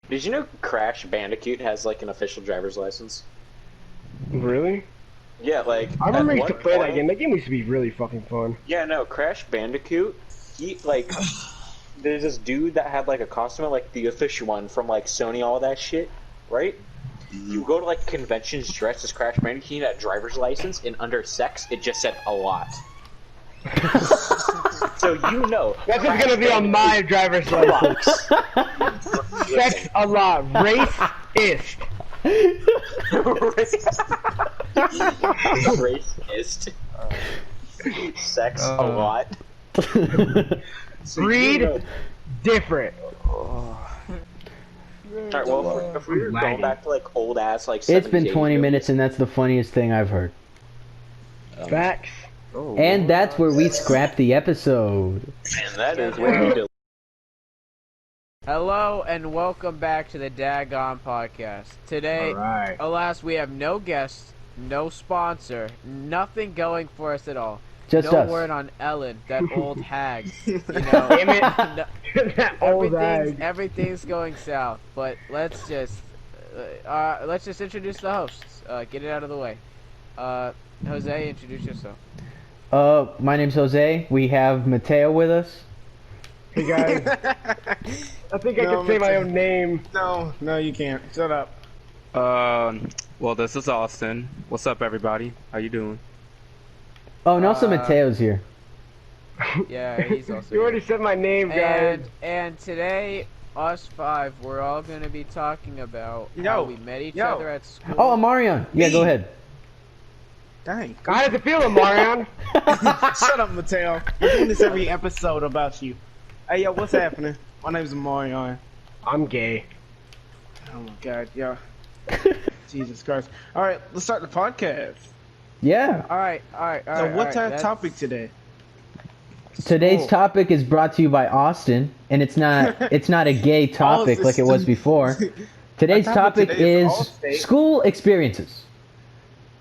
Did you know Crash Bandicoot has like an official driver's license? Really? Yeah, like I at remember I used to one play that game. point. That game used to be really fucking fun. Yeah, no, Crash Bandicoot. He like there's this dude that had like a costume, like the official one from like Sony, all that shit, right? He would go to like conventions dressed as Crash Bandicoot, he had a driver's license, and under sex, it just said a lot. So you know, That's just Crash gonna be on my Bandicoot driver's license. fucks. Sex a lot. Racist. Racist. Sex a lot. So Breed you know, different. Alright, well, if we were going back to like old ass like 70s, It's been 20 80s minutes and that's the funniest thing I've heard. Facts. And that's where we scrap the episode. and that is what we do. Hello and welcome back to the Dagon Podcast. Today, Alright. alas, we have no guests, no sponsor, nothing going for us at all. Just no us. word on Ellen, that old hag. You know, Damn it. no- That old hag. everything's going south. But let's just introduce the hosts. Get it out of the way. Jose, introduce yourself. My name's Jose. We have Mateo with us. Hey guys. I think I No, can say my Mateo. own name. No, you can't. Shut up. Well, this is Austin. What's up, everybody? How you doing? Oh, and also Uh, Mateo's here. Yeah, he's also You already here. said my name, guys. And today, us five, we're all gonna be talking about how Yo, we met each yo. other at school. Oh, Amarion. Yeah, go ahead. Dang. How does it feel, Marion? Shut up, Mateo. We're doing this every episode about you. Hey, yo, what's happening? My name's Marion. I'm gay. Oh my god, yo. Jesus Christ. Alright, let's start the podcast. Yeah. All right. So what's our topic today? Today's School. topic is brought to you by Austin, and it's not a gay topic like it was before. Today's Our topic today is Allstate. school experiences.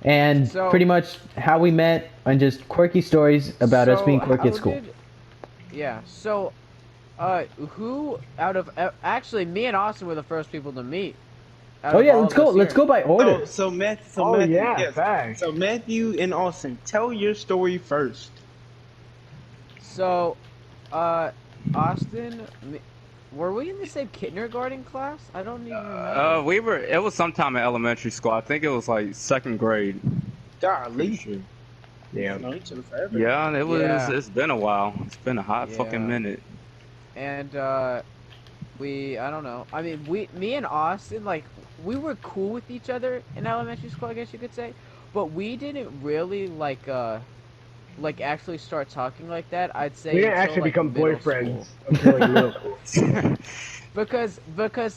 And So- pretty much how we met and just quirky stories about us being quirky at how school. Yeah. So, who out of actually me and Austin were the first people to meet. out Oh of yeah, all let's of go. us Let's here. go by order. So Matthew, Oh, Matthew, yeah, yes. facts. So Matthew and Austin, tell your story first. So, Austin, were we in the same kindergarten class? I don't even remember. It was sometime in elementary school. I think it was like second grade. Golly. Yeah. Know each other forever. Yeah, it was. Yeah. It's been a while. It's been a hot Yeah. fucking minute. And I don't know. I mean, me and Austin, like, we were cool with each other in elementary school, I guess you could say, but we didn't really like actually start talking like that. I'd say We didn't until, actually like, become middle boyfriends school. until like middle school. Because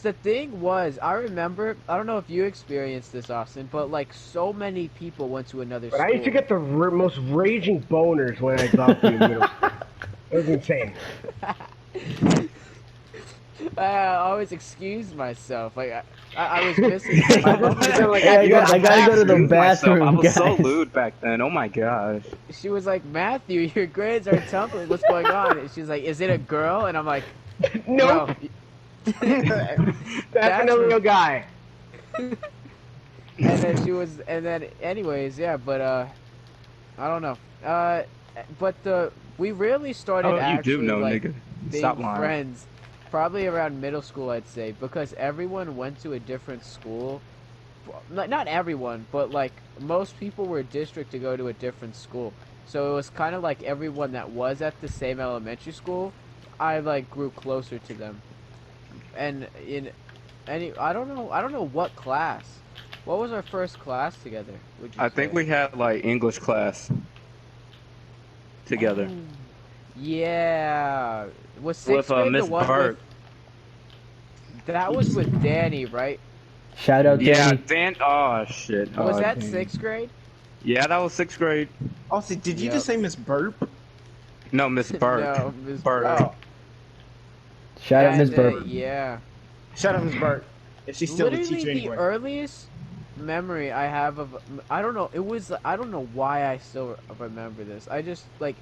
the thing was, I remember, I don't know if you experienced this, Austin, but like so many people went to another But school. I used to get the most raging boners when I got to middle school. It was insane. I always excused myself. Like I was missing. Like, Hey, I gotta go to the Excuse myself, bathroom, I was so guys. lewd back then. Oh my gosh. She was like, Matthew, your grades are tumbling. What's going on? And she's like, is it a girl? And I'm like, Nope. no. That's a real guy. And then anyways, yeah, but I don't know. But we really started Oh, you actually do know, like nigga. being Stop lying. friends probably around middle school, I'd say, because everyone went to a different school. Not everyone, but like most people were district to go to a different school. So it was kind of like everyone that was at the same elementary school, I like grew closer to them. And I don't know what class. What was our first class together? Would you I think say? we had like English class together. Yeah. Was sixth With grade Miss the one Burke. with... That was with Danny, right? Shout out Yeah, Danny. Dan. Oh shit. Was Oh, that damn. sixth grade? Yeah, that was sixth grade. Austin, did you Yep. just say Miss Burp? No, Miss Burke. No, Miss Burke. Oh, Shout out Miss And, Burke. yeah. shut up, Miss Burp. If she's still a Literally teacher anyway. memory I have of, I don't know, I don't know why I still remember this. I just like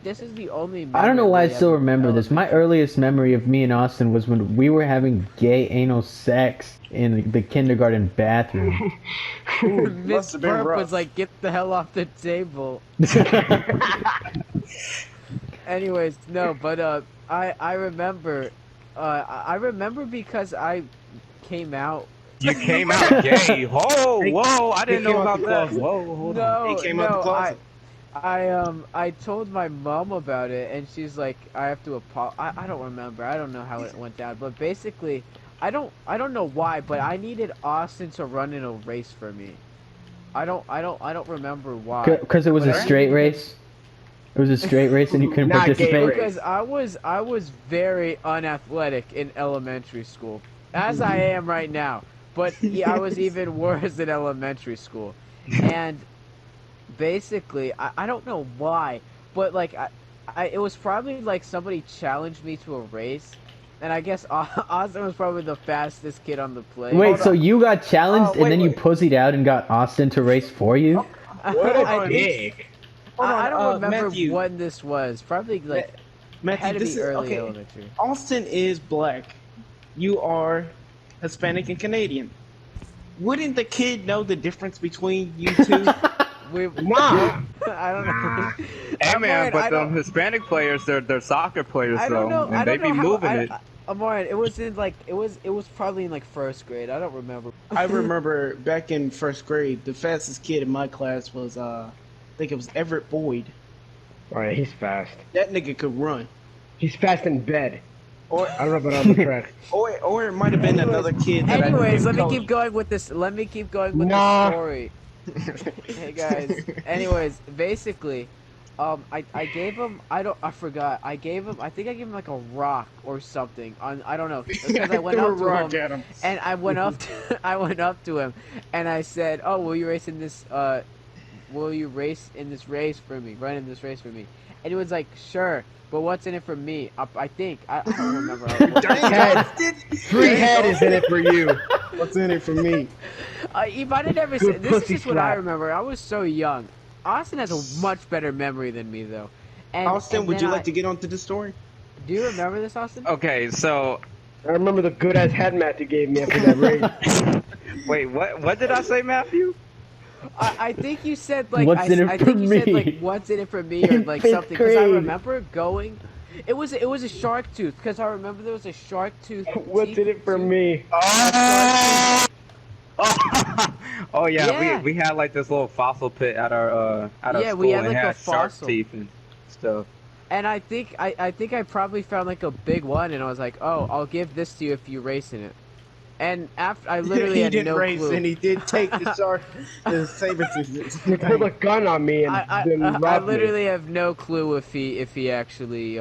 this is the only memory I don't know why I really still have of remember this. My elementary. earliest memory of me and Austin was when we were having gay anal sex in the kindergarten bathroom. Miss must have been Burp rough. was like, get the hell off the table. Anyways, no, but I remember, I remember because I came out. You came out gay. Whoa! I didn't came know out about the that. closet. Whoa, hold on. No, He came out the no, closet. I told my mom about it, and she's like, I have to I don't remember. I don't know how it went down, but basically, I don't know why, but I needed Austin to run in a race for me. I don't remember why. Because it was But a I straight needed- race. It was a straight race, and you couldn't Not gay participate. race. Because I was very unathletic in elementary school, as I am right now. But yeah, I was even worse in elementary school, and basically, I don't know why, but like it was probably like somebody challenged me to a race, and I guess Austin was probably the fastest kid on the play. Wait, so you got challenged, and wait, then you wait. pussied out and got Austin to race for you? What a I think- dick. I don't remember Matthew. when this was. Probably like had Matthew, to this be is early okay. elementary. Austin is black. You are Hispanic and Canadian. Wouldn't the kid know the difference between you two? Nah. I don't know. Hey man, Amorian, but I them don't- Hispanic players, they're soccer players I though, don't know. and I they don't be know how. moving it. Amorian, it was in like it was probably in like first grade. I don't remember. I remember back in first grade, the fastest kid in my class was I think it was Everett Boyd. Alright, he's fast. That nigga could run. He's fast in bed. Or I don't know about on the track. or it might have been another kid that Anyways, I let me coached. keep going with this. Let me keep going with Nah. the story. Hey guys. Anyways, basically, I gave him. I forgot. I think I gave him like a rock or something. I don't know because I went Threw a up to rock him at him. and I went up to him and I said, "Oh, will you race in this? Will you race in this race for me? Run in this race for me?" And he was like, "Sure." But what's in it for me? I think I don't remember. How it was. Head. Free head is in it for you. What's in it for me? He might have never Good said. This is pussy just what I slap. remember. I was so young. Austin has a much better memory than me, though. And, Austin, and would you then like to get onto the story? Do you remember this, Austin? Okay, so I remember the good ass head mat you gave me after that race. wait, what did I say, Matthew? I think you said like What's in it I for think you said me? like what's in it for me or In like fifth something because I grade. remember going. It was a shark tooth because I remember there was a shark tooth. What's in it for tooth- me? Oh yeah, Yeah. we had like this little fossil pit at our Yeah, school we had, and like, a had shark fossil. teeth and stuff. And I think I probably found like a big one and I was like, oh, I'll give this to you if you race in it. And after I literally he had did no race clue. and he did take the shark, the saber tooth. He pulled a gun on me and then I robbed me. literally have no clue if he actually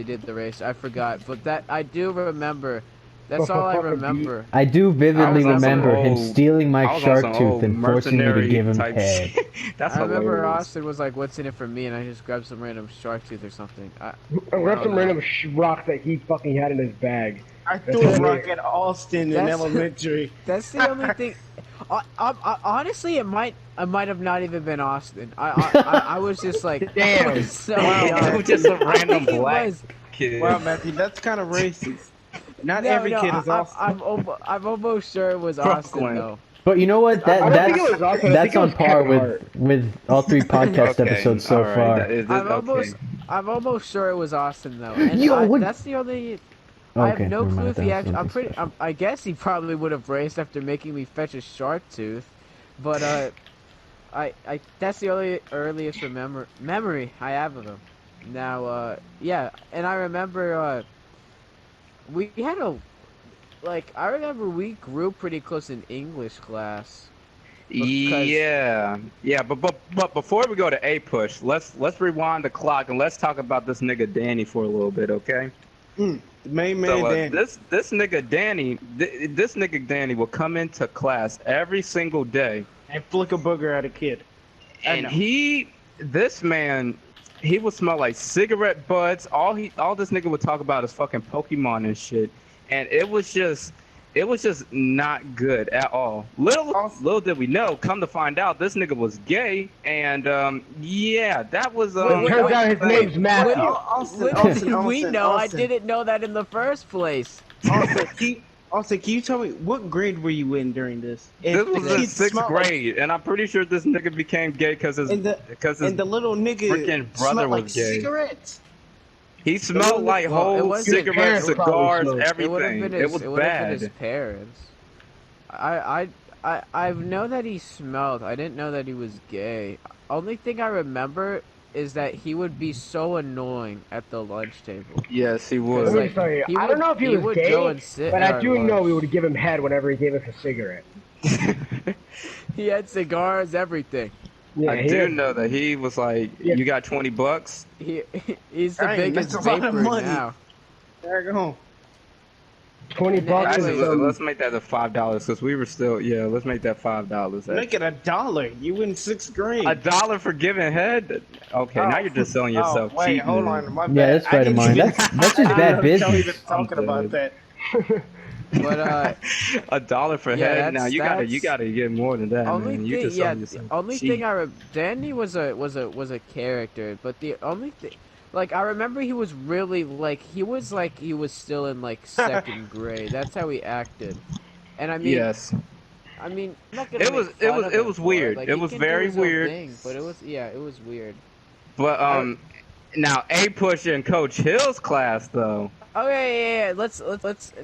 did the race. I forgot, but that I do remember. That's all I remember. I do vividly I was on some remember him old- stealing my I was on shark some tooth old and forcing me to mercenary give him type head. shit. That's I remember hilarious. Austin was like, "What's in it for me?" and I just grabbed some random shark tooth or something. I grabbed some random rock that he fucking had in his bag. I threw a rock at Austin in That's- elementary. That's the only thing. Honestly, it might have not even been Austin. I was just like, Damn. I was so Wow, young. just a I random think it black was. kid. Wow, Matthew, that's kind of racist. Not No, every no, kid is Austin. I'm almost sure it was Austin Brooklyn. though. But you know what? I don't think it was Austin, I That's think it on was par Kevin with Hart. all three podcast Okay, episodes so alright, far. that is- I'm almost sure it was Austin though. And Yo, what- that's the only. I Okay, have no never clue mind, if he that was actually. something. I guess he probably would have raced after making me fetch a shark tooth, but I that's the earliest memory I have of him. Now, yeah, and I remember we had I remember we grew pretty close in English class. Because- Yeah, but before we go to A push, let's rewind the clock and let's talk about this nigga Danny for a little bit, okay? The main man, So Dan. this nigga Danny, this nigga Danny will come into class every single day, And flick a booger at a kid. I and know. this man, he would smell like cigarette butts. All this nigga would talk about is fucking Pokemon and shit, and it was just it was just not good at all. Little did we know, come to find out, this nigga was gay, and yeah, that was It turns out his name's Matthew. Austin, we know. Austin. I didn't know that in the first place. Austin, can you tell me what grade were you in during this? This If was the in kid 6th smelled like- grade, and I'm pretty sure this nigga became gay because his and the little nigga freaking brother smelled was like gay. cigarettes. He smelled like Well, it whole wasn't- cigarettes, His parents cigars, probably smoked. It would have everything. been his. It was would have been his bad. parents. I know that he smelled. I didn't know that he was gay. Only thing I remember is that he would be so annoying at the lunch table. Yes, he Let was. me like, tell you, he I would- don't know if he was would gay, go and sit but at I our do know lunch. we would give him head whenever he gave us a cigarette. He had cigars, everything. Yeah, I he do had- know that he was like, Yeah. "You got $20?" He's the Dang, biggest that's a lot of vapor money. now. There you go. 20 bucks. Actually, Anyways, let's make that a $5 because we were still. Yeah, let's make that $5. Make it $1. You in 6th grade. $1 for giving head? Okay, now you're just selling yourself Oh, wait, cheap. hold man. on. My bad. Yeah, that's I right of didn't mine. even- That's just I bad didn't know y'all business. even talking about that. But $1 for Yeah, head. Now that's- you gotta get more than that, only man. You thing, just yeah, selling the yourself only cheap. thing Danny was a character, but the only thing, like, I remember he was really he was still in like 2nd grade. That's how he acted, and I mean, Yes. I mean, I'm not gonna It make was- fun it was- of it him was for weird. Like, It he was can do very his own weird. thing, but it was weird. But now A Push in Coach Hill's class though. Oh yeah. Let's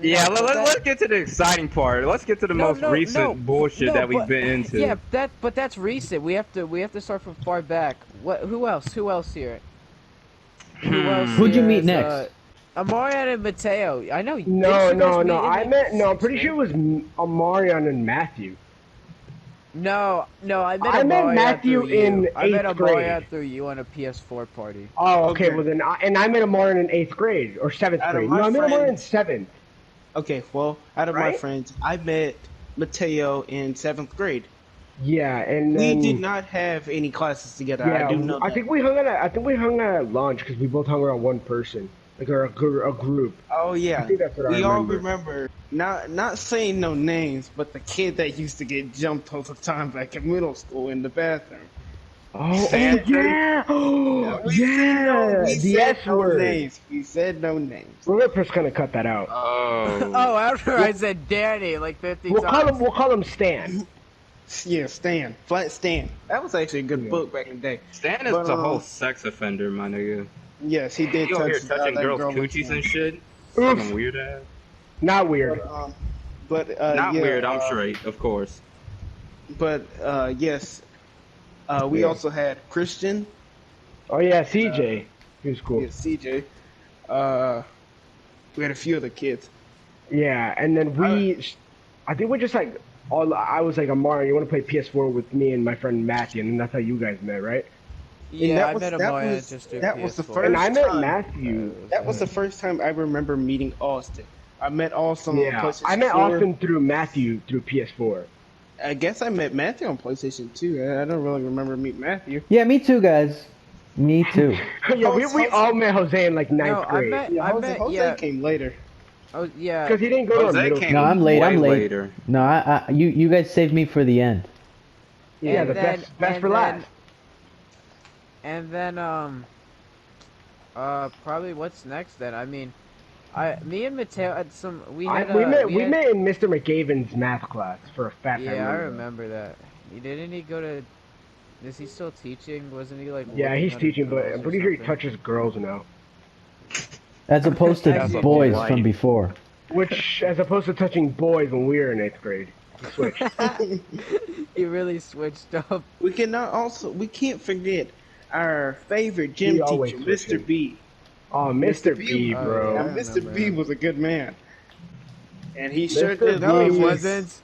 Yeah, no, but let's get to the exciting part. Let's get to the most recent bullshit no, that we've but- been into. Yeah, but that's recent. We have to start from far back. Who else? Who else here? Who else? Who'd you here meet is, next? Amarian and Mateo. I know. No, didn't you guys no, meet no. in, I like, meant no. I'm 6th pretty sure it grade? was Amarion and Matthew. No, I met I met Amarian Matthew through you. in I met 8th Amarian grade. through you on a PS4 party. Oh, okay. Okay. Well then, I met Amarion in 8th grade or 7th Out of grade. my No, I met Amarion in friends- 7th. Okay, well, out of my Right? friends, I met Mateo in 7th grade. Yeah, and We then did not have any classes together. yeah, I do know. I that. think we hung out. I think we hung out at lunch because we both hung around one person, like a group. Oh yeah, I think that's what I we all remember. remember. Not saying no names, but the kid that used to get jumped all the time back in middle school in the bathroom. Oh, Sandra. yeah! Oh, We said yeah! we The said S no word. names. We said no names. We're just gonna cut that out. Oh. Oh, after I said Danny like 50 We'll times. call him Stan. Yeah, Stan. Flat Stan. That was actually a good Yeah. book back in the day. Stan is But, a whole sex offender, my nigga. Yes, he did You over here touch touching that girls' girl with coochies Stan. and shit? Oof. Fucking weird ass. Not weird. But Not yeah, weird, I'm straight, of course. But yes, we Yeah. also had Christian. Oh yeah, CJ. He was cool. Yeah, CJ. We had a few other kids. Yeah, and then I think we're just like I was like, Amari, you want to play PS4 with me and my friend Matthew, and that's how you guys met, right? Yeah, that I was- met that Amarian was- just through that was the PS4. first And I met time. Matthew. That was the first time I remember meeting Austin. I met Austin on Yeah, PlayStation I met 4. Austin through Matthew through PS4. I guess I met Matthew on PlayStation 2. I don't really remember meeting Matthew. Yeah, me too, guys. Me too. Yeah, we all met Jose in like ninth No, I grade. met- Yeah, Jose yeah. came later. Oh yeah. Because he didn't go to our Jose middle came school. No, I'm late, I'm way late. later. No, you guys saved me for the end. Yeah, And the then- best and for then- last. And then probably what's next then? I mean, me and Mateo had some. We had. We met had- in Mr. McGavin's math class for a fat time. Yeah, I remember that. Didn't he go to? Is he still teaching? Wasn't he like? Yeah, working he's on teaching, but girls I'm or pretty sure he something? touches girls now. As opposed to That's a boys lie. from before. Which, as opposed to touching boys when we were in 8th grade. He switched. He really switched up. We can't forget our favorite He gym always teacher, switches. Mr. B. Oh, Mr. Mr. B, B, bro. I Now, Mr. remember B him. was a good man. And he Mr. sure did. No, he Yes. wasn't.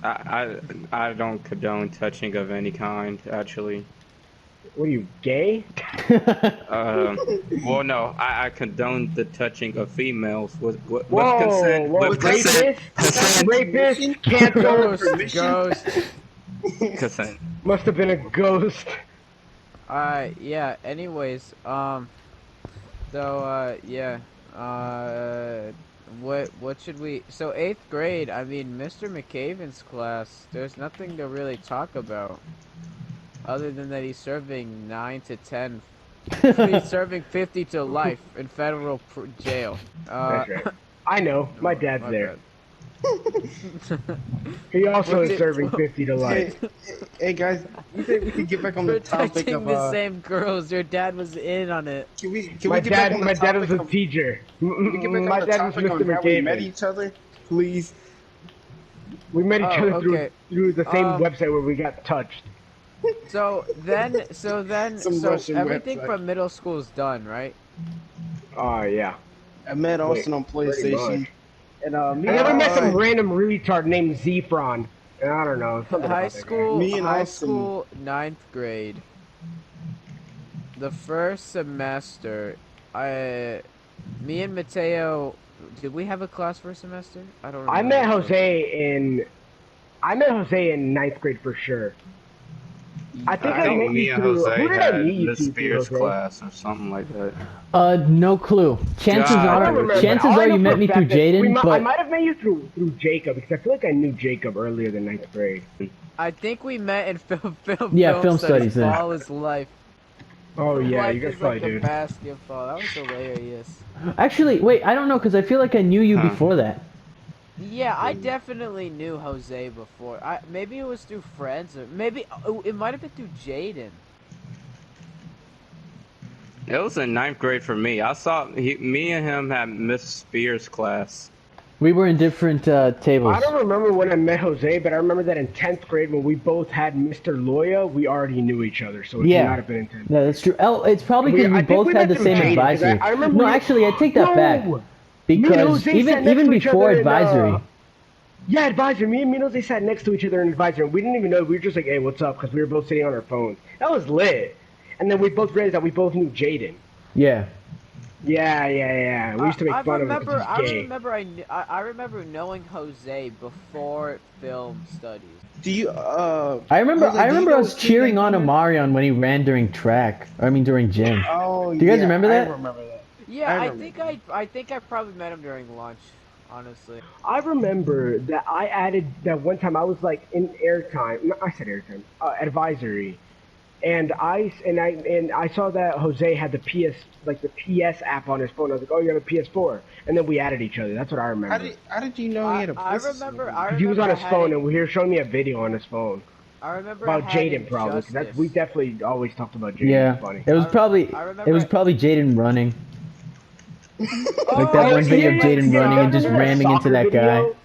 I don't condone touching of any kind, actually. What are you, gay? Well, no, I condone the touching of females with Whoa, consent. whoa, With consent. rapist? Rapist? Cancel? Ghost. Consent. Must have been a ghost. Yeah. Anyways, yeah. What should we? So 8th grade. I mean, Mr. McCaven's class. There's nothing to really talk about, other than that he's serving 9 to 10. He's serving 50 to life in federal jail. That's right. I know. My dad's My there. bad. He also What's is it- serving 50 to life. Hey guys, you think we can get back on the topic Protecting of the same girls. Your dad was in on it. Can we My get back dad, on the my dad topic was a of- teacher. Can we get back My on the dad was topic Mr. on how we met McCaven. each other, please? We met each Oh, other okay. through the same Um, website where we got touched. So Some Russian everything website. from middle school is done, right? Oh, yeah. I met Austin on pretty PlayStation, much. and I me never and met some Austin- random retard named Zefron. And I don't know. Something High about that guy. school, Me and high Austin- school, 9th grade. The first semester, me and Mateo, did we have a class for a semester? I don't remember. I met Jose in 9th grade for sure. I think I, met me you and through. Jose Who did I had meet you Miss through, Spears Jose? class or something like that. No clue. Chances God, I don't are, remember. chances All I are know you for met a me fact through that I Jaden, but might have met you through Jacob because I feel like I knew Jacob earlier than 9th grade. I think we met in film studies then. All his life. Oh yeah, Life you guys is probably like a did. basketball. That was hilarious. actually, wait, I don't know because I feel like I knew you Huh. before that. Yeah, I definitely knew Jose before. Maybe it was through friends, or maybe it might have been through Jaden. It was in 9th grade for me. I saw me and him had Miss Spears class. We were in different tables. I don't remember when I met Jose, but I remember that in 10th grade when we both had Mr. Loya, we already knew each other, so it Yeah. could not have been in 10th. No, that's true. Oh, it's probably because I we think both we had met the through same Jaden, 'cause advisory. I remember No, we- actually, I take that back. Me and Because Jose sat even next to each before other in, advisory, Yeah, advisory. Me and Jose sat next to each other in advisory, and we didn't even know. We were just like, "Hey, what's up?" Because we were both sitting on our phones. That was lit. And then we both realized that we both knew Jaden. yeah. Yeah. We used to make I fun remember, of him because he's gay. I remember knowing Jose before film studies. Do you? I remember Jose, do you know us what kid cheering that on you met? Amarion when he ran during track. During gym. Oh, Do you guys remember that? I remember that. Yeah, I I think I probably met him during lunch. Honestly. I remember that I added that one time I was like in airtime. No, I said airtime. Advisory, and I saw that Jose had the PS app on his phone. I was like, "Oh, you have a PS4," and then we added each other. That's what I remember. How did you know he had a I PlayStation? remember. He was on his phone, having- and he was showing me a video on his phone I remember about having Jaden, probably. 'Cause Justice. we definitely always talked about Jaden. Yeah. It's funny. It was I probably remember- Jaden running. Like that Oh, one video of yeah, Jaden yeah, running and just remember that ramming into soccer that guy. video?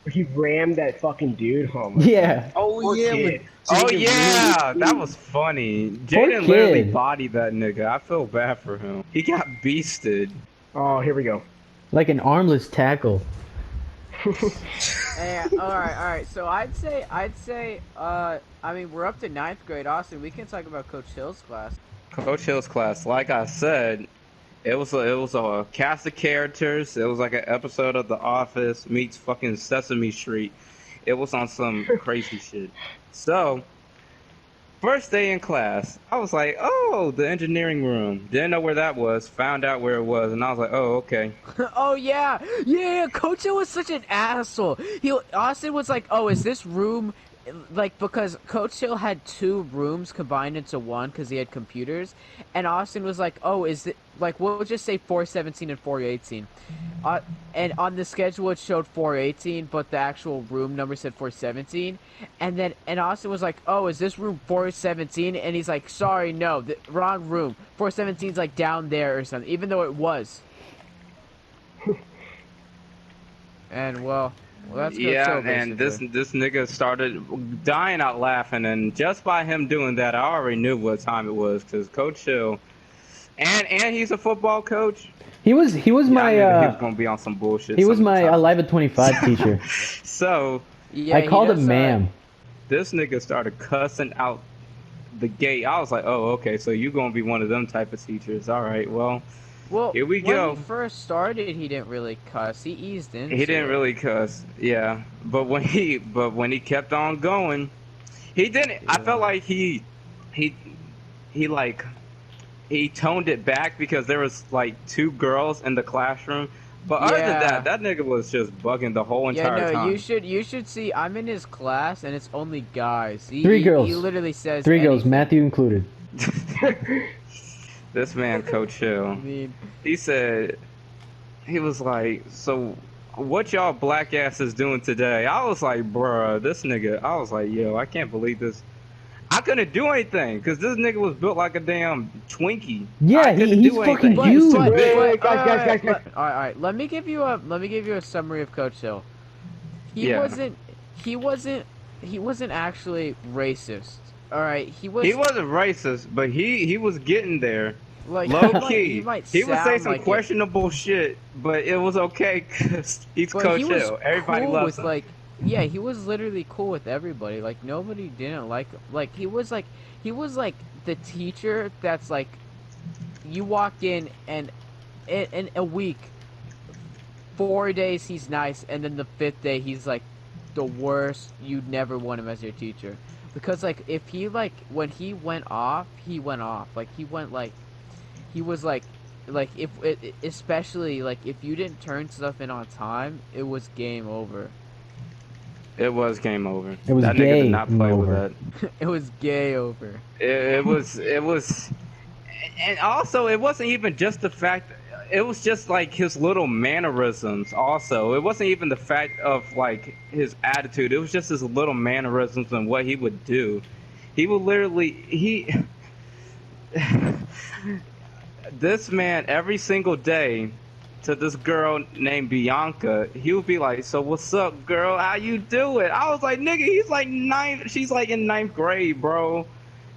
He rammed that fucking dude. Oh my Yeah. Oh Poor yeah, kid. with Oh Jaden yeah, really- that was funny. Poor Jaden literally kid. bodied that nigga. I feel bad for him. He got beasted. Oh, here we go. Like an armless tackle. Yeah, all right. So I'd say, I mean, we're up to 9th grade, Austin. We can talk about Coach Hill's class. Coach Hill's class, like I said, it was a cast of characters. It was like an episode of The Office meets fucking Sesame Street. It was on some crazy shit. So, first day in class, I was like, oh, the engineering room. Didn't know where that was. Found out where it was, and I was like, oh, okay. Oh yeah. Coach Hill was such an asshole. Austin was like, "Oh, is this room?" Like, because Coach Hill had 2 rooms combined into one because he had computers, and Austin was like, "Oh, is it like we'll just say 417 and 418?" And on the schedule it showed 418, but the actual room number said 417. And Austin was like, "Oh, is this room 417?" And he's like, "Sorry, no, the wrong room. 417's like down there or something," even though it was. And well, that's Coach Yeah, Hill, and basically. this nigga started dying out laughing, and just by him doing that, I already knew what time it was, because Coach Hill, and he's a football coach. He was I knew that he my was gonna be on some bullshit. he was my sometime. Alive at 25 teacher. So Yeah, I he called does, him ma'am. this nigga started cussing out the gate. I was like, oh, okay, so you gonna be one of them type of teachers. All right, well, Well, here we when go. he first started, he didn't really cuss. He eased into He didn't it. really cuss, yeah. But when he kept on going, he didn't. I felt like he toned it back because there was like 2 girls in the classroom, But other than Yeah. that nigga was just bugging the whole Yeah, entire no, time. you should see. I'm in his class, and it's only guys. Three girls. He literally says 3 girls, anything. Matthew included. This man, Coach Hill, I mean, he said, he was like, so what y'all black asses doing today? I was like, bruh, this nigga, I was like, yo, I can't believe this. I couldn't do anything because this nigga was built like a damn Twinkie. Yeah, I couldn't he's do fucking anything. huge. Wait, guys. All right. Let me give you a summary of Coach Hill. He Yeah. wasn't actually racist. All right, He wasn't racist, but he was getting there. like Low he key. might He would say sound some like it, questionable shit, but it was okay because he's but Coach he was Hill. Everybody cool loves with him. like, yeah, he was literally cool with everybody. Like nobody didn't like him. Like he was like the teacher that's like, you walk in and in a week, 4 days he's nice, and then the 5th day he's like the worst. You'd never want him as your teacher, because like if he like when he went off, he went off. Like he went like he was like if it, especially like if you didn't turn stuff in on time, it was game over. It was game over. It was that nigga gay did not play over. with that. It was gay over. It was, and also it wasn't even just the fact. It was just like his little mannerisms. Also, it wasn't even the fact of like his attitude. It was just his little mannerisms and what he would do. He would literally this man every single day to this girl named Bianca, he would be like, "So what's up, girl? How you doing?" I was like, "Nigga, he's like ninth. She's like in 9th grade, bro.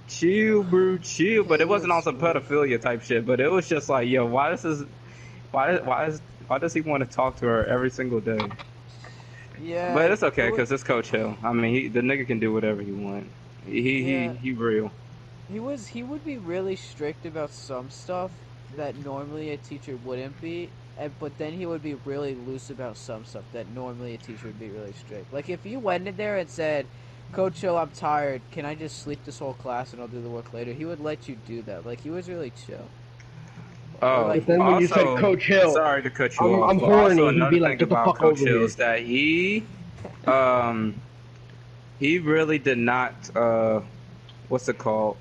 Chill, bro, chill." But it wasn't on some pedophilia type shit. But it was just like, yo, why does he want to talk to her every single day? Yeah. But it's okay it was- because it's Coach Hill. I mean, the nigga can do whatever he want. He real. He would be really strict about some stuff that normally a teacher wouldn't be, but then he would be really loose about some stuff that normally a teacher would be really strict. Like if you went in there and said, "Coach Hill, I'm tired. Can I just sleep this whole class and I'll do the work later?" He would let you do that. Like he was really chill. Oh, But But then when you said also- Coach Hill, Sorry to cut you I'm- off. I'm but horny. Also, He'd another be like, thing "Get the about fuck Coach over Hill here." is that he really did not, what's it called?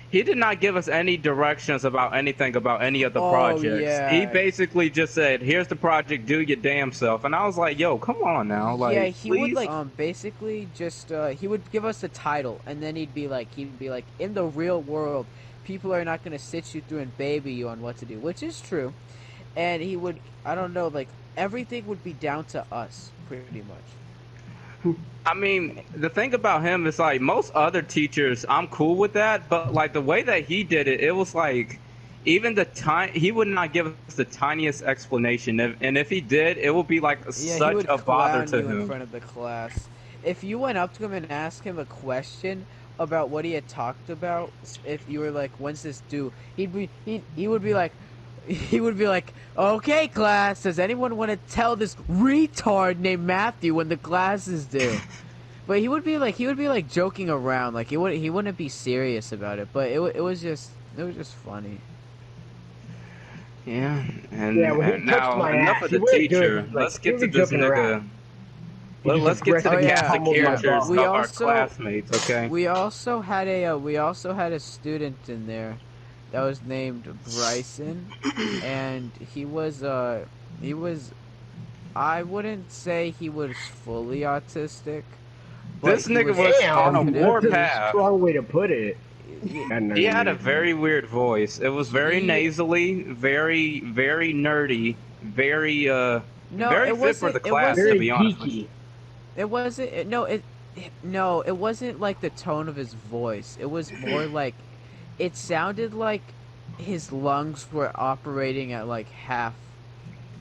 He did not give us any directions about anything about any of the Oh, projects. yeah. He basically just said, "Here's the project. Do your damn self." And I was like, "Yo, come on now, like, yeah, he please." would like basically just he would give us the title, and then he'd be like, in the real world, people are not gonna sit you through and baby you on what to do, which is true. And he would, I don't know, like everything would be down to us pretty much. I mean, the thing about him is like most other teachers, I'm cool with that, but like the way that he did it, it was like even he would not give us the tiniest explanation, and if he did, it would be like Yeah, he such would a bother clown to you in him. front of the class. If you went up to him and asked him a question about what he had talked about, if you were like, "When's this due?" he would be like, "Okay, class, does anyone want to tell this retard named Matthew when the class is due?" But he would be like joking around, like he wouldn't be serious about it. But it was just funny. Yeah, and, Yeah, when he and touched now my enough ass, of he the wouldn't do it, teacher. like, Let's he get to would be this joking nigga. around. He just Let's get to the aggressively yeah. cast of pummeled my characters balls. of We our also- classmates. Okay. We also had a student in there that was named Bryson, and he was I wouldn't say he was fully autistic. but This he nigga was on a talkative. war that's path. a strong way to put it. He had a very weird voice. It was very He- nasally, very, very nerdy, very No, very it fit for the wasn't- it class. wasn't- To Very be honest with geeky. you. It wasn't. It wasn't like the tone of his voice. It was more like, it sounded like his lungs were operating at like half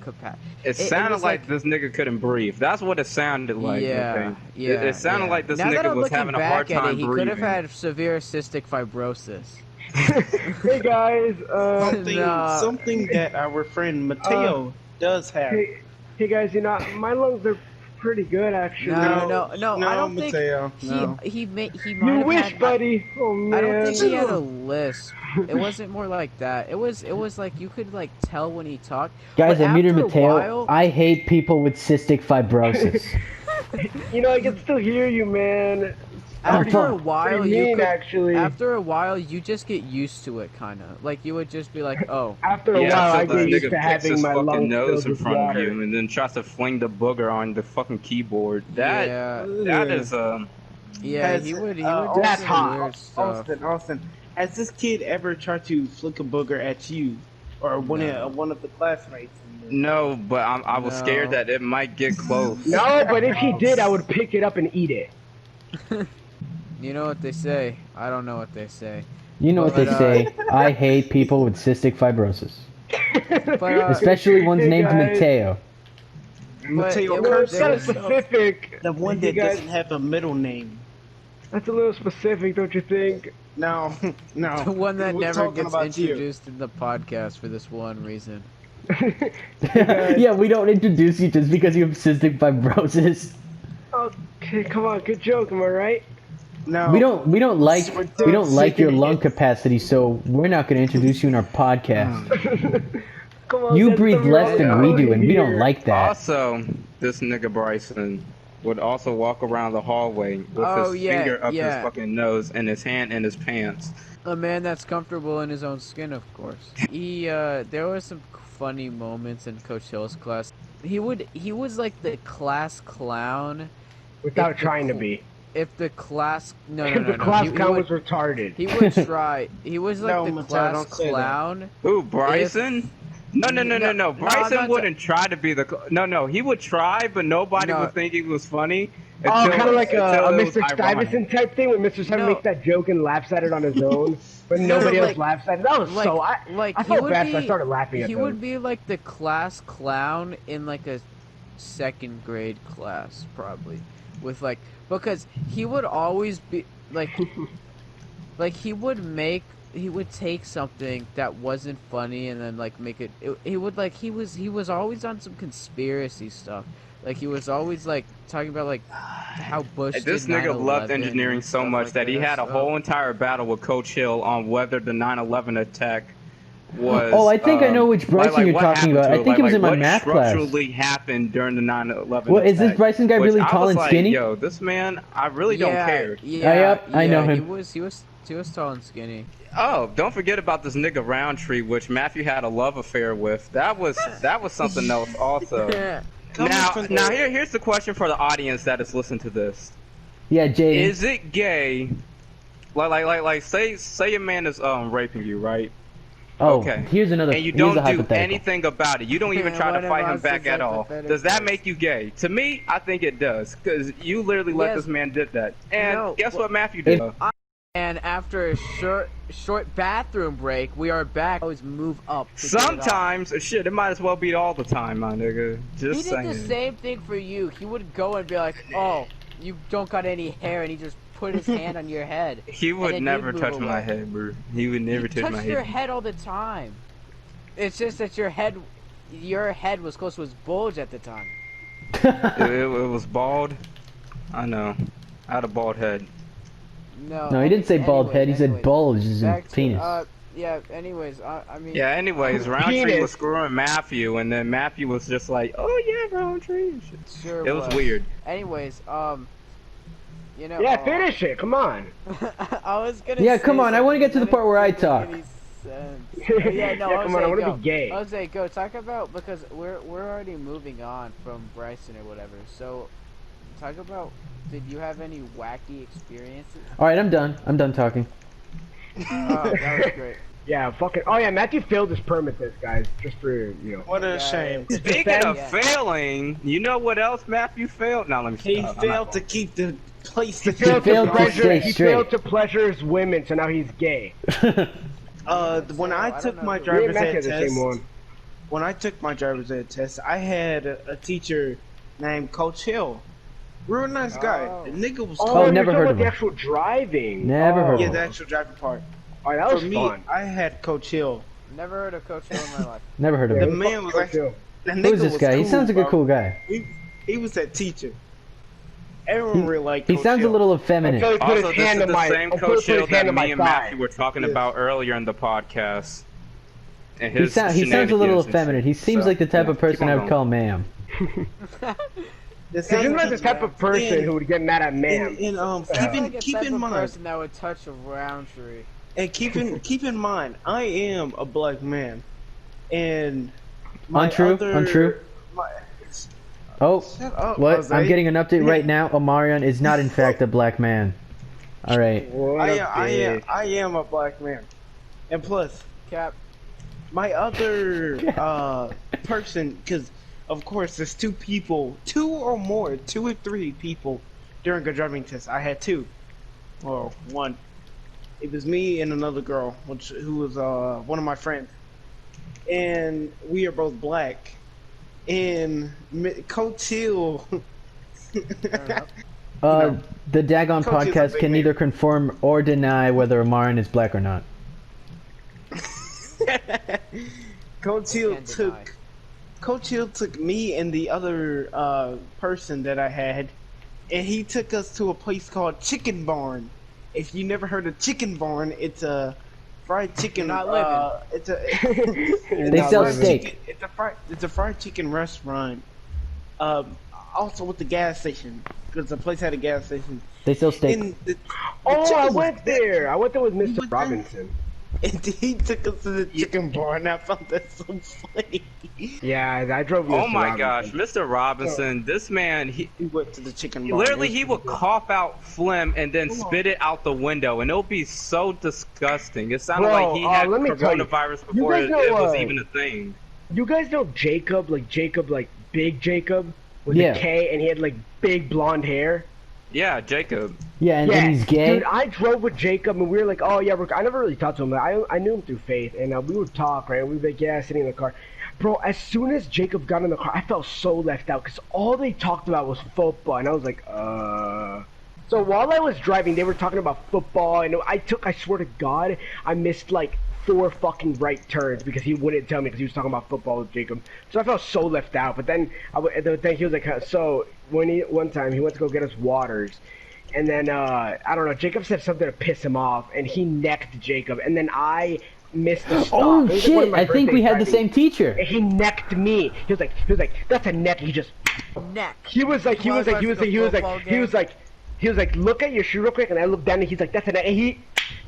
capacity. It sounded was like this nigga couldn't breathe. That's what it sounded like. Yeah, okay? yeah. It sounded yeah. like this now that nigga I'm was looking having a back hard at time it, he breathing. could have had severe cystic fibrosis. Hey guys, Something that our friend Mateo does have. hey guys, you know my lungs are pretty good actually. No, I don't think Mateo, no. he might You have wish, had, buddy. Oh man. I don't think he had a lisp. It wasn't more like that. It was like you could like tell when he talked. Guys, But I muted after a Mateo. while- I hate people with cystic fibrosis. You know, I can still hear you, man. After a fuck. while, Pretty you mean, could, actually. after a while, you just get used to it, kind of. Like you would just be like, oh, After a while, so I the get used nigga to picks having his my fucking lungs nose filled in with front of water. you and then tries to fling the booger on the fucking keyboard. That yeah, is yeah. He would do That's some hot. weird stuff. Austin, has this kid ever tried to flick a booger at you or one of the classmates? no, but I was No. scared that it might get close. No, but if he did, I would pick it up and eat it. You know what they say? I don't know what they say. You know what they But, say. I hate people with cystic fibrosis. But Especially ones Hey, named guys. Mateo. Mateo it Well, was- it's Curtis, kind there of was- specific. the one You that guys- doesn't have a middle name. That's a little specific, don't you think? No, no. the one that We're never talking gets about you. introduced in the podcast for this one reason. Yeah, we don't introduce you just because you have cystic fibrosis. Okay, come on, good joke, am I right? No. We don't like your lung It's- capacity, so we're not going to introduce you in our podcast. Come on, You that's breathe the less than we reality do, and we don't here. like that. Also, this nigga Bryson would also walk around the hallway with Oh, his yeah, finger up yeah. his fucking nose and his hand in his pants. A man that's comfortable in his own skin, of course. There were some funny moments in Coach Hill's class. He was like the class clown. Without If the trying to cl- be. If the class, no, The class count was retarded. He would try. He was like No, the Mateo, class don't say that. clown. Who, Bryson? No. No, Bryson I'm not wouldn't try to be the. No. He would try, but nobody No. would think he was funny. Oh, until- kind of like a until it was Mr. ironic. Stuyvesant type thing, when Mr. Stuyvesant No. makes that joke and laughs at it on his own, but No, nobody else like- laughs at it. That was Like, so. I he felt would bad, be, so I started laughing at He them. would be like the class clown in like a second grade class, probably, with like because he would always be like, he would take something that wasn't funny and then like make it. He would like he was always on some conspiracy stuff. Like he was always like talking about like how Bush. This did nigga 9/11 loved engineering and so stuff much like that he had a so- whole entire battle with Coach Hill on whether the 9/11 attack was. Oh, I think I know which Bryson you're what talking happened about. to I think it was in my what math class. structurally happened during the 9/11 Well, is this attack, Bryson guy which really I tall was and like, skinny? Yo, this man, I really don't care. Yep, I know him. He was tall and skinny. Oh, don't forget about this nigga Roundtree, which Matthew had a love affair with. That was something else also. Here's the question for the audience that is listening to this. Yeah, Jaden. Is it gay? Like say a man is raping you, right? Oh, okay. here's another. And you here's don't a do hypothetical. anything about it. You don't even try to One fight of him us back is at all. Does that hypotheticals. make you gay? To me, I think it does, because you literally let Yes. this man did that. And No, guess well, what Matthew did? And after a short bathroom break, we are back. Always move up. to get it off. Sometimes, shit, it might as well be all the time, my nigga. He Just did saying. the same thing for you. He would go and be like, "Oh, you don't got any hair," and he just put his hand on your head. He and would then never you'd move touch away. my head, bro. He would never You touch my touched your head. head all the time. It's just that your head was close to his bulge at the time. It was bald. I know. I had a bald head. No, he didn't say bald head. He said bulge is in Back to, penis. yeah. Anyways, I mean. Yeah, anyways, Roundtree Penis. was screwing Matthew, and then Matthew was just like, oh yeah, Roundtree. and shit. Sure. It was weird. Anyways, you know. Yeah, finish it. Come on. I was gonna. Yeah, say come on, I wanna something get to the that part where I didn't make talk. any sense. Yeah, no, Yeah, come on, I Jose, wanna be gay. Jose, go talk about because we're already moving on from Bryson or whatever. So, talk about. Did you have any wacky experiences? All right, I'm done. I'm done talking. Oh, that was great. Yeah, fucking. Oh yeah, Matthew failed his permit test, guys. Just for you know. What a Yeah, shame. Speaking of Yeah. failing, you know what else Matthew failed? Now let me He stop. I'm failed not to keep the place He to failed failed to to pleasure. stay He straight. failed to pleasure his women, so now he's gay. When I I took don't my know. Me and driver's Matthew ed had the test, same one. when I took my driver's ed test, I had a teacher named Coach Hill. Real nice guy. Oh. The nigga was Oh, you're never talking heard about of the him. actual driving. Never heard of yeah, him. the actual driving part. Oh, that For was me, fun. I had Coach Hill. Never heard of Coach Hill in my life. Never heard of The him. man was Coach actually. Hill. The Who nigga is this was guy? He cool, sounds like a bro. cool guy. He He was that teacher. Everyone really liked He Coach sounds a Hill. little effeminate. Until he put Also, his this hand is on the my, same until he Coach put Hill his hand that on my me and thigh. Matthew were talking Yes. about earlier in the podcast. And He, his sounds a little shenanigans and effeminate. shit. He seems So, like the type yeah, of person keep on I would going. call ma'am. The He same seems like the teacher. type of person who would get mad at ma'am. And Sounds like a keep type in of mind, person that would touch a Roundtree. and keep in mind, I am a black man, and my Untrue, other, untrue. My, Oh, shut up, what? Jose. I'm getting an update right now. Omarion is not in fact a black man. All right. What I a am bitch. I am a black man, and plus Cap. my other person, because of course there's two or three people during a driving test. I had two, or one. It was me and another girl, who was one of my friends, and we are both black. And Coach Hill, The Dagon Coach is a podcast big can man. neither confirm or deny whether Omarion is black or not. Coach Hill Can't deny. took me and the other person that I had, and he took us to a place called Chicken Barn. If you never heard of Chicken Barn, it's a fried chicken. You're not living. It's a You're They not sell living. steak. It's a fried chicken restaurant. Also with the gas station, because the place had a gas station. They sell steak. And the Oh, chicken I was went there. I went there with was Mr. there. Robinson. And he took us to the chicken bar, and I found that so funny. Yeah, I drove Mr. Oh my gosh, Robinson. Mr. Robinson, this man, He went to the chicken bar. literally It he was would cough out phlegm and then Come on. spit it out the window, and it'll be so disgusting. It sounded Bro, like he had let me tell you, coronavirus you before guys it know, was even a thing. You guys know Jacob, like Big Jacob with Yeah. a K, and he had like big blonde hair. Yeah, Jacob. Yeah, and then he's gay. Dude, I drove with Jacob, and we were like, oh yeah, I never really talked to him, but I knew him through Faith, and we would talk, right? We'd be like, yeah, sitting in the car. Bro, as soon as Jacob got in the car, I felt so left out, because all they talked about was football, and I was like, So while I was driving, they were talking about football, and I swear to God, I missed like 4 fucking right turns because he wouldn't tell me because he was talking about football with Jacob. So I felt so left out. But then then he was like, so one time he went to go get us waters, and then I don't know, Jacob said something to piss him off, and he necked Jacob, and then I missed the stop. Oh It was like one of shit! my I think birthday we had the driving, same teacher. and he necked me. He was like, that's a neck. He just. Neck. He was like, look at your shoe real quick, and I looked down, and he's like, that's a neck. And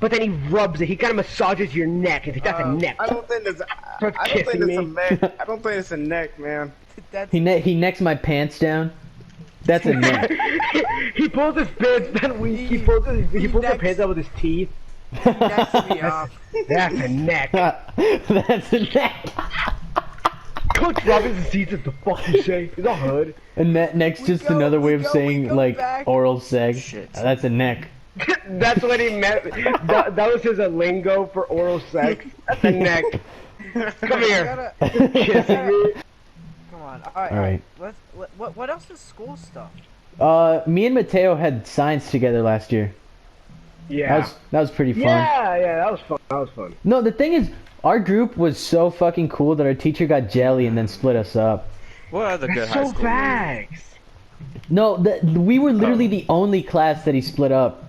but then he rubs it. He kind of massages your neck. He's like, that's a neck. I don't think it's. Starts I don't think kissing it's a me. neck. I don't think it's a neck, man. That's He necks my pants down. That's a neck. He pulls his pants down. He pulls his necks- pants out with his teeth. necks me off. That's a neck. That's a neck. Coach Robinson sees it. The fuck you say? He's a hood. And neck's just another way of saying like back. oral sex. Shit. That's a neck. That's what he meant. That was his lingo for oral sex. That's a neck. Come here. Gotta- Kissing me. Come on. All right. What else is school stuff? Me and Mateo had science together last year. Yeah. That was pretty fun. Yeah, that was fun. That was fun. No, the thing is, our group was so fucking cool that our teacher got jelly and then split us up. What other good That's high so school? facts. No, we were literally the only class that he split up.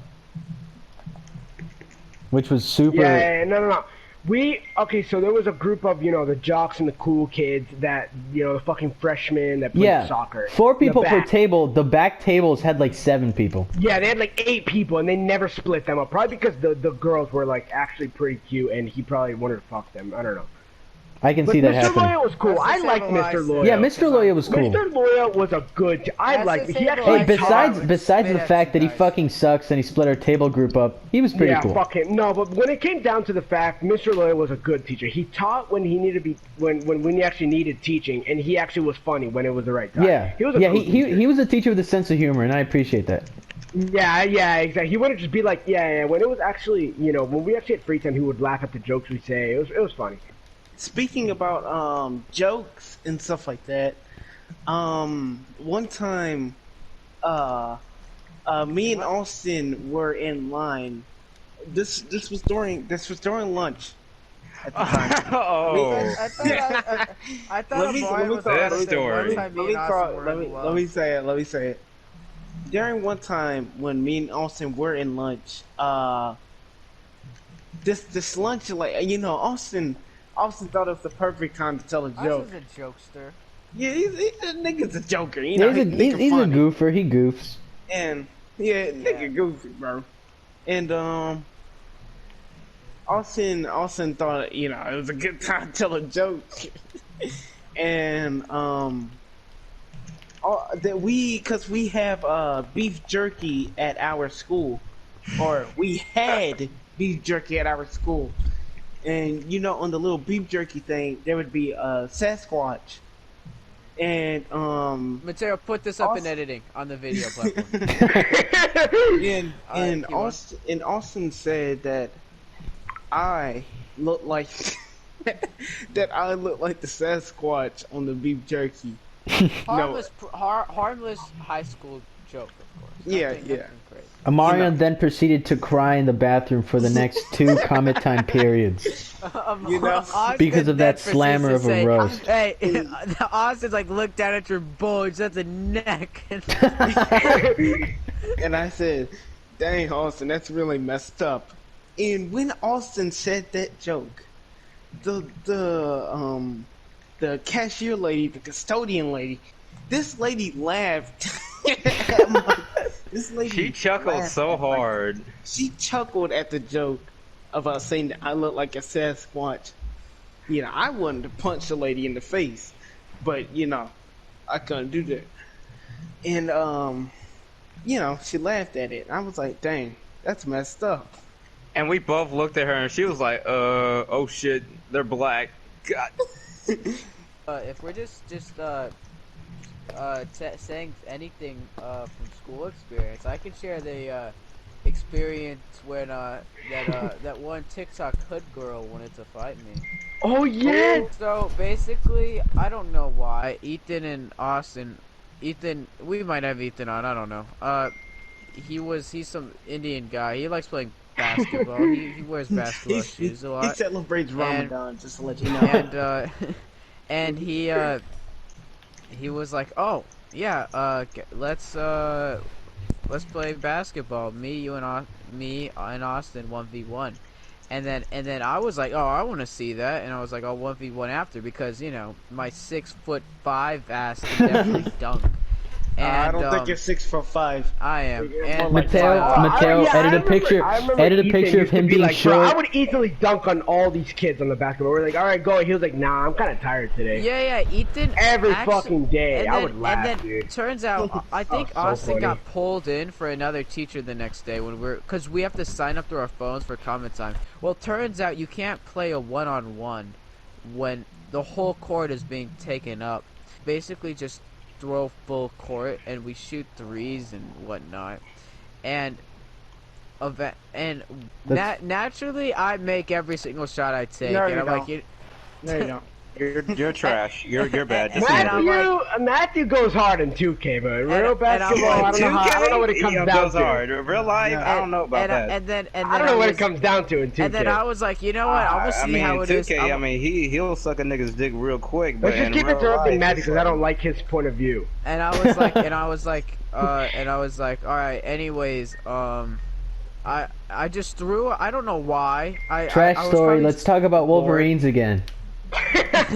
Which was super... Yeah, no. So there was a group of, the jocks and the cool kids that, the fucking freshmen that played soccer. 4 people The per back. table. The back tables had like 7 people. Yeah, they had like 8 people, and they never split them up. Probably because the girls were like actually pretty cute, and he probably wanted to fuck them. I don't know. I can But see that Mr. happening. Loya was cool. Let's I just liked have a Mr. license. Loya. Yeah, Mr. Loya was cool. Mr. Loya was a good. I That's liked. the He same actually. Hey, Like, besides the spit fact at that he some fucking sucks and he split our table group up, he was pretty yeah, cool. fuck him. No, but when it came down to the fact, Mr. Loya was a good teacher. He taught when he needed to be when he actually needed teaching, and he actually was funny when it was the right time. Yeah, he was a yeah, cool he teacher. was a teacher with a sense of humor, and I appreciate that. Yeah, exactly. He wouldn't just be like, yeah. When it was actually, when we actually had free time, he would laugh at the jokes we say. It was funny. Speaking about jokes and stuff like that, one time, me and Austin were in line. This was during lunch, at the time. Oh, I thought Let me- Amari let me was throw- about to that say one story. time me Let me and throw- Austin were let in me love. let me say it. During one time when me and Austin were in lunch, this lunch, like, you know, Austin thought it was the perfect time to tell a joke. Austin's a jokester. Yeah, a nigga's a joker. You Yeah, know, he's a funny. goofer. He goofs. And yeah, nigga goofy, bro. And Austin thought, you know, it was a good time to tell a joke. And cause we have beef jerky at our school, or we had beef jerky at our school. And you know, on the little beef jerky thing, there would be a Sasquatch. And Mateo, put this up in editing on the video platform. and keep on. Austin said that I look like that I look like the Sasquatch on the beef jerky. Harmless high school joke, of course. Yeah, Nothing yeah. crazy. Amarian then proceeded to cry in the bathroom for the next 2 comment time periods. You know, Austin Because of that then slammer proceeds of a to say, roast. Hey, Austin's like, look down at your bulge, that's a neck. And I said, "Dang, Austin, that's really messed up." And when Austin said that joke, the cashier lady, the custodian lady, this lady laughed. This lady she chuckled laughed so at my- hard. She chuckled at the joke of us saying that I look like a Sasquatch. You know, I wanted to punch the lady in the face, but you know, I couldn't do that. And you know, she laughed at it. I was like, "Dang, that's messed up." And we both looked at her, and she was like, oh shit, they're black." God. If we're just saying anything from school experience, I can share the experience when that one TikTok hood girl wanted to fight me. Oh yeah. So basically, I don't know why Ethan and Austin, we might have Ethan on, I don't know. He's some Indian guy. He likes playing basketball. he wears basketball shoes a lot. He celebrates Ramadan, just to let you know. And he was like, "Oh, yeah, let's play basketball. Me and Austin 1v1." And then I was like, "Oh, I want to see that." And I was like, "Oh, 1v1 after, because, you know, my 6'5" ass can definitely dunk." And I don't think you're 6'5". I am. You're And more like Mateo, five. Mateo, edit a picture. Edit a picture of him being Bro, I short. would easily dunk on all these kids on the basketball. We're like, all right, go. He was like, nah, I'm kind of tired today. yeah, Ethan. Every actually- fucking day, and I then, would laugh, and then dude. turns out, I think so Austin funny. got pulled in for another teacher the next day because we have to sign up through our phones for comment time. Well, turns out you can't play a one-on-one when the whole court is being taken up. Basically, just throw full court and we shoot threes and whatnot. And naturally, I make every single shot I take. No, and you I'm like, don't. No, you don't. You're trash. You're bad. Just say that. Matthew goes hard in 2K, but And real I'm basketball, like, I don't know what it comes He down goes to. hard. Real life, I don't know about that. And then I don't know what it was- comes down to in 2K. And then I was like, you know what? I'm gonna see I mean, how it is. 2K, I'm- I mean, he'll suck a nigga's dick real quick. But Let's just in keep real interrupting life, Matthew it's because I don't like his point of view. And I was like, all right. Anyways, I just threw. I don't know why. Trash I was story. probably Let's talk about Wolverines again. Talk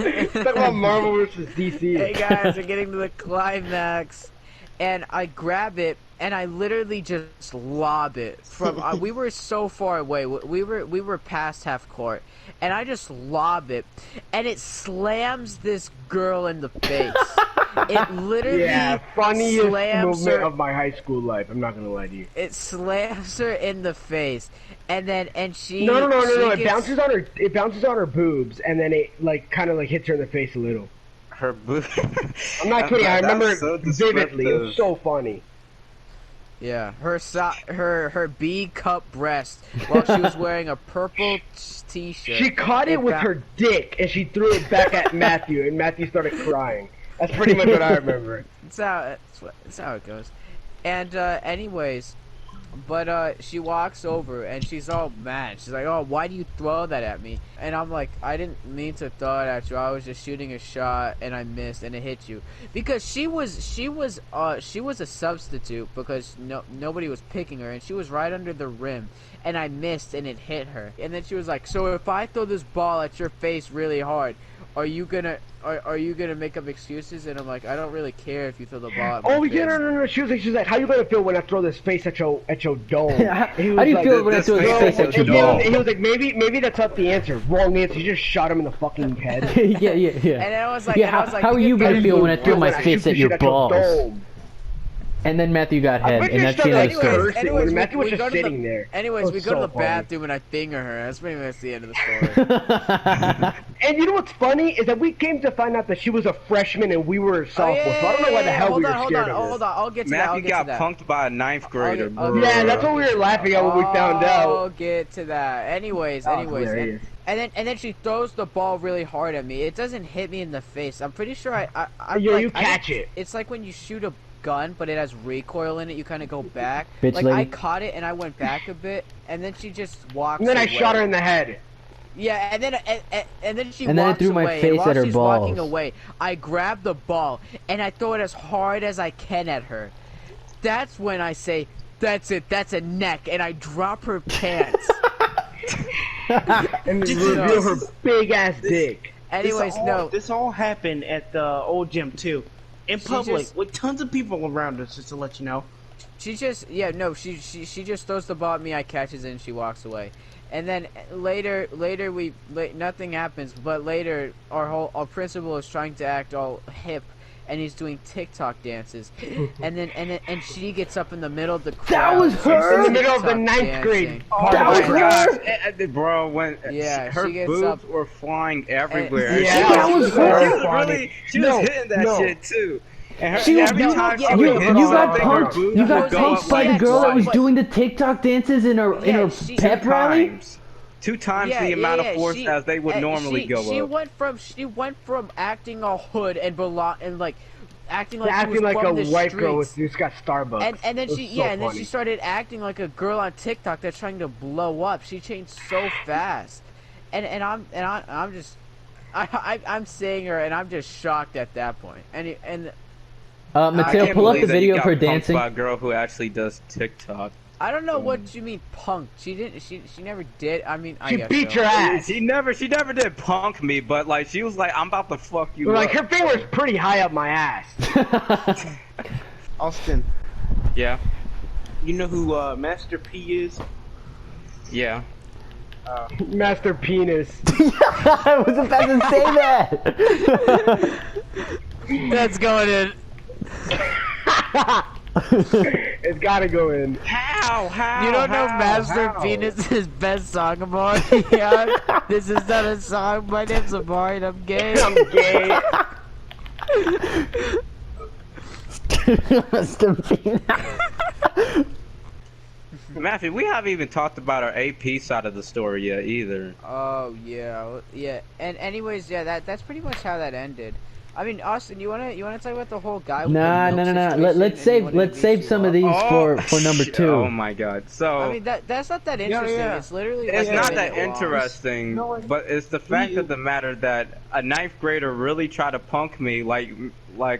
about Marvel versus DC. Hey guys, we're getting to the climax, and I grab it and I literally just lob it from. We were so far away. We were past half court, and I just lob it, and it slams this girl in the face. It literally funniest slams moment her. of my high school life. I'm not gonna lie to you. It slams her in the face, and she. No. she It gets- bounces on her. It bounces on her boobs, and then it kind of hits her in the face a little. her boo. I'm not kidding. I remember That's so it vividly. It was descriptive. so funny. Yeah, her B cup breast while she was wearing a purple t-shirt. She caught it with her dick, and she threw it back at Matthew, and Matthew started crying. That's pretty much what I remember. That's how it goes. And anyways, But she walks over and she's all mad. She's like, "Oh, why do you throw that at me?" And I'm like, "I didn't mean to throw it at you. I was just shooting a shot and I missed and it hit you." Because she was a substitute because nobody was picking her and she was right under the rim and I missed and it hit her. And then she was like, "So if I throw this ball at your face really hard, are you gonna make up excuses?" And I'm like, "I don't really care if you throw the ball at my Oh face." yeah, no. She was like, "How you gonna feel when I throw this face at your dome?" How He do was you like, feel when I this throw his face face at at your your ball? He was like, maybe that's not the answer. Wrong answer. You just shot him in the fucking head. Yeah. And I was like, Yeah, and I was like, how are you get gonna back feel to when I the throw ball. my When I face shoot at your shit balls? dome. And then Matthew got I head, bet and you that's the started end of the story. cursing Anyways, when Matthew was we just go to sitting there. Anyways, That we was go to so the funny. bathroom and I finger her. That's pretty much the end of the story. And you know what's funny is that we came to find out that she was a freshman and we were sophomores. So I don't know why the hell we were scared of her. Hold on. I'll get to that. I'll Matthew get to got that. punked by a ninth grader, I'll bro. get- Yeah, that's what we were laughing at when we found I'll out. get to that. Anyways, That was hilarious. and then she throws the ball really hard at me. It doesn't hit me in the face. I'm pretty sure I Yeah, like, you catch it. It's like when you shoot a gun, but it has recoil in it. You kind of go back. Bitch Like lady. I caught it and I went back a bit, and then she just walks. And then I away. shot her in the head. Yeah, and then she And then I walks threw my away. face and while at her she's walking balls. away, I grab the ball and I throw it as hard as I can at her. That's when I say, "That's it. That's a neck," and I drop her pants. And Did you reveal her know- big ass dick. Anyways, no. This all happened at the old gym too, in public just- with tons of people around us. Just to let you know. She just she just throws the ball at me. I catches it and she walks away. And then later nothing happens. But later our principal is trying to act all hip, and he's doing TikTok dances. and she gets up in the middle of the crowd. was and her? starts In the middle of the TikTok ninth grade dancing. part That of was the her? class. Bro, when Yeah, her she gets boobs up- were flying everywhere. Yeah, that was her. She was really, she was No, hitting that no. shit too. And her, She was- every you- time yeah, she You, would yeah, hit you yeah, got something, punked. her boobs You would got go punked up by the like girl that was twice. doing the TikTok dances in her Yeah, her pep Two rally. times. Two times the amount of force as they would normally go she up. She went from acting all hood and like acting like she Acting was like from a the white streets. girl with who's got Starbucks. And then It was she so and then funny. she started acting like a girl on TikTok that's trying to blow up. She changed so fast, and I'm just I'm seeing her and I'm just shocked at that point. And I Mateo, can't pull up the believe that you video of got her punked dancing. by a girl who actually does TikTok. I don't know what you mean punked. She didn't. She never did. I mean, I She guess beat so. your ass. She never did punk me, but like she was like, I'm about to fuck you Like up. her finger was pretty high up my ass. Austin, Yeah, you know who Master P is? yeah. Master Penis. I was about to say that. That's going in. It's gotta go in. How? You don't know How? Master How? Penis' best song, Amari? Yeah. This is not a song. My name's Amari and I'm gay. I'm gay. Mr. Peanut. Matthew, we haven't even talked about our AP side of the story yet either. Oh yeah, yeah. And anyways, yeah, that's pretty much how that ended. I mean, Austin, you wanna talk about the whole guy? With Nah, the no. milk Let's situation and save he wanted to let's beat save you some up? of these for number shit. 2. Oh my god. So I mean, that's not that interesting. yeah. It's literally. it's like not a that minute long. interesting, No, but it's the fact of the matter that a ninth grader really tried to punk me, like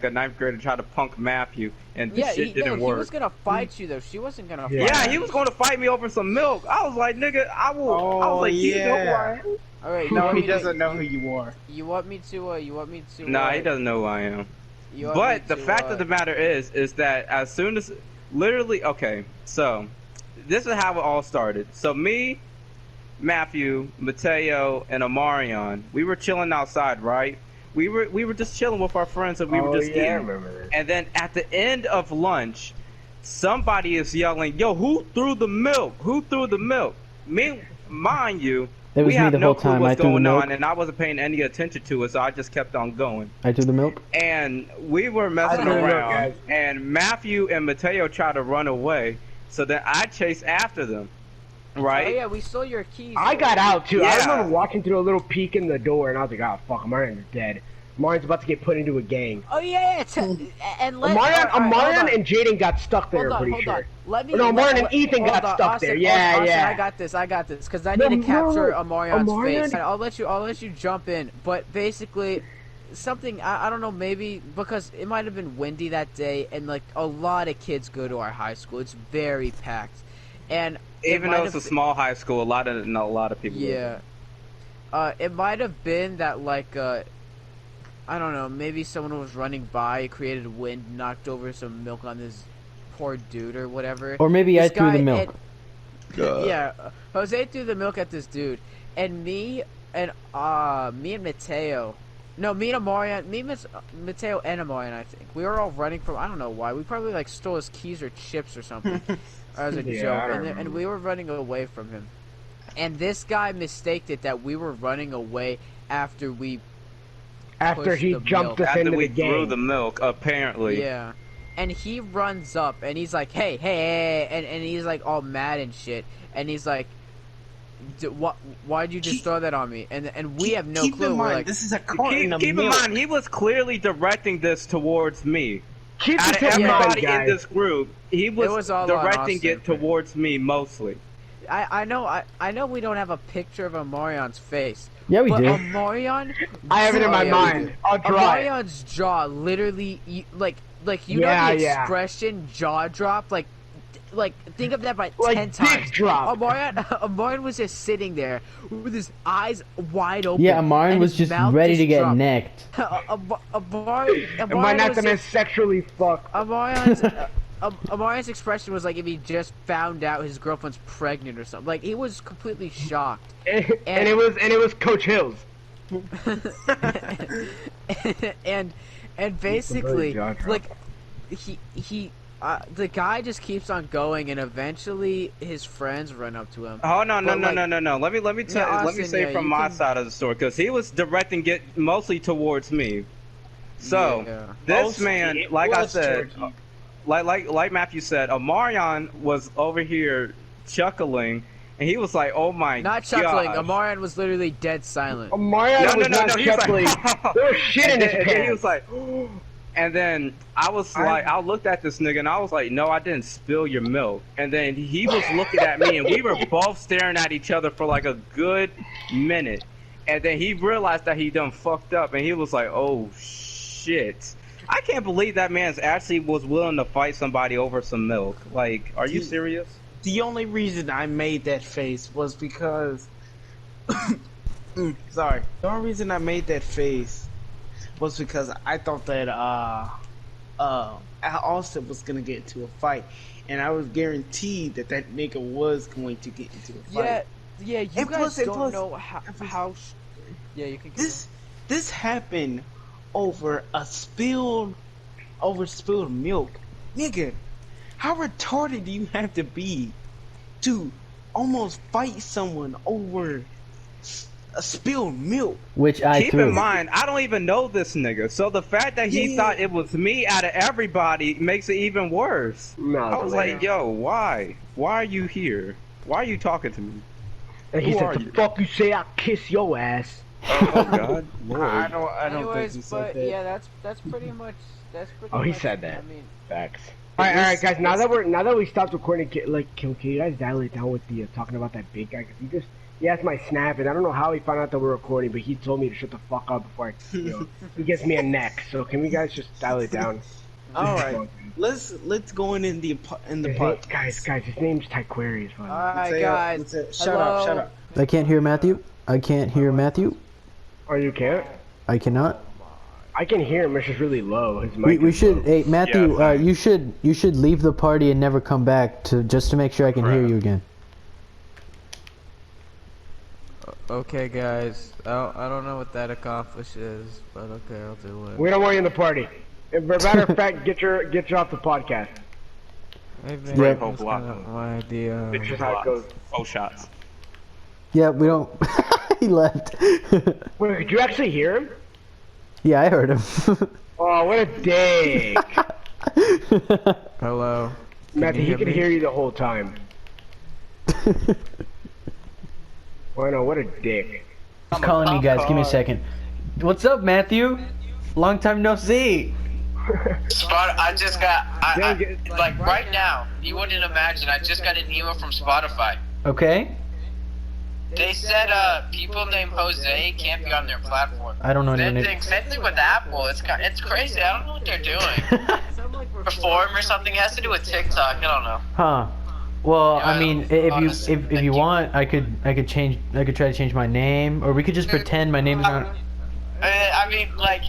a ninth grader tried to punk Matthew, and this Yeah, shit didn't he work. was gonna fight you though. She wasn't gonna. Yeah. Fight Yeah, you. he was going to fight me over some milk. I was like, nigga, I will. I Oh, was like, you know who I yeah. am? All right. No, he you- doesn't know who you are. You want me to? You want me to? Nah, he doesn't know who I am. You want me But the to, fact of the matter is that as soon as, literally, okay, so this is how it all started. So me, Matthew, Mateo, and Amarion, we were chilling outside, right? We were just chilling with our friends and we were just yeah, I eating. remember that. And then at the end of lunch, somebody is yelling, "Yo, who threw the milk? Who threw the milk?" Me, mind you, That was we me have the no whole clue time. I what's threw the going milk. on, and I wasn't paying any attention to it, so I just kept on going. I threw the milk. And we were messing I don't know, around, guys. and Matthew and Mateo tried to run away, so then I chased after them, Oh right? yeah, we stole your keys. I got out too. I Yeah. remember walking through a little peek in the door, and I was like, "Oh fuck, Marion's dead." Marion's about to get put into a gang. Oh yeah, and let Amarian, all right, hold on. and Jaden got stuck there. Hold on, I'm pretty hold sure. on. Let me. No, Amarian and let- Ethan hold got on, stuck Austin, there. Yeah, Austin, yeah. I got this, because I No, need to capture no, Amarion's Amarian- face. I'll let you jump in, but basically, something I don't know, maybe because it might have been windy that day, and like a lot of kids go to our high school. It's very packed, and Even though it's a small high school, a lot of people. yeah. It might have been that, like, I don't know, maybe someone was running by, created wind, knocked over some milk on this poor dude or whatever. Or maybe I This threw the guy- milk. Yeah, Jose threw the milk at this dude, and me and Mateo, no, me and Amarian, Mateo and Amarian, I think we were all running from, I don't know why, we probably like stole his keys or chips or something as a Yeah, joke, I and we were running away from him, and this guy mistaked it that we were running away after we After pushed he the jumped milk. us After into we the threw gang. the milk, apparently. Yeah. And he runs up and he's like, hey, and he's like all mad and shit. And he's like, why'd you just throw that on me? And we have no Keep clue. in We're mind, like, this is a carton of Keep in milk. mind, he was clearly directing this towards me. Keep Out of this in mind, everybody in guys. this group, he was, was all on directing Austin, it towards me mostly. I know we don't have a picture of Amarion's face. Yeah, we but do. Amarion, I have it in my we mind. do. I'll draw it. Amarion's jaw literally, like you Yeah, know the yeah. expression jaw drop, like think of that by Like 10 dick times. drop. Amarion was just sitting there with his eyes wide open. Yeah, Amarian and was his just mouth ready to get dropped. necked. And by Amarion not was the man just, sexually fuck. Amarian's expression was like if he just found out his girlfriend's pregnant or something. Like he was completely shocked. And it was Coach Hills. and basically jaw drop. like he the guy just keeps on going, and eventually his friends run up to him. Oh no. But, like- Let me Austin, say yeah, from you my can- side of the story, because he was directing it mostly towards me. So Yeah. this Mostly, man, it like I was said, towards like Matthew said, Amarion was over here chuckling, and he was like, "Oh my Not chuckling. gosh." Amarian was literally dead silent. Mario No, was not he was chuckling. like, There was shit in his and then he was pants. like, and then I was like, I looked at this nigga and I was like, no, I didn't spill your milk. And then he was looking at me and we were both staring at each other for like a good minute. And then he realized that he done fucked up and he was like, oh shit. I can't believe that man's actually was willing to fight somebody over some milk. Like, are you serious? The only reason I made that face was because... sorry. The only reason I made that face was because I thought that Austin was gonna get into a fight, and I was guaranteed that that nigga was going to get into a fight. Yeah, you And guys plus- and don't plus- know how yeah, you can This happened over spilled milk. Nigga, how retarded do you have to be to almost fight someone over a spilled milk? Which I Keep threw. in mind, I don't even know this nigga. So the fact that he Yeah. thought it was me out of everybody makes it even worse. No, I was like, yo, why? Why are you here? Why are you talking to me? and he who said, are "The you?" fuck you say? I'll kiss your ass." Oh God, Lord. I don't Anyways, think he but said that. yeah, that's pretty much Oh, he much- said that. I mean, Facts. All right, guys. Now that we stopped recording, can you guys dial it down with the talking about that big guy? Cause he asked my snap, and I don't know how he found out that we're recording, but he told me to shut the fuck up before he gives me a neck. So can we guys just dial it down? All right, let's go in the podcast. Guys, his name's Tyquarius. all right, guys. Shut up. I can't hear Matthew. I can't hear Matthew. Oh, you can't? I cannot. I can hear him. It's just really low. His We, mic. we is should. low. Hey Matthew, Yeah, you should leave the party and never come back just to make sure I can hear you again. Okay, guys. I don't know what that accomplishes, but okay, I'll do it. We don't want you in the party. As a matter of fact, get you off the podcast. Maybe Yeah. that's not my idea. It's just how it goes. Oh shots. Yeah, we don't. He left. Wait, did you actually hear him? Yeah, I heard him. Oh, what a dick. Hello. Matthew, he hear could me? hear you the whole time. Well, no, what a dick. He's calling me, guys. Give me a second. What's up, Matthew? Long time no see. I just got, Dang it. like right now, you wouldn't imagine, I just got an email from Spotify. Okay. They said, people named Jose can't be on their platform. I don't know Same anyone. thing with Apple. It's crazy. I don't know what they're doing. Reform or something. It has to do with TikTok. I don't know. Huh. Well, Yeah, I mean, honestly, if thank you you. want, I could try to change my name, or we could just pretend my name is not. I mean, like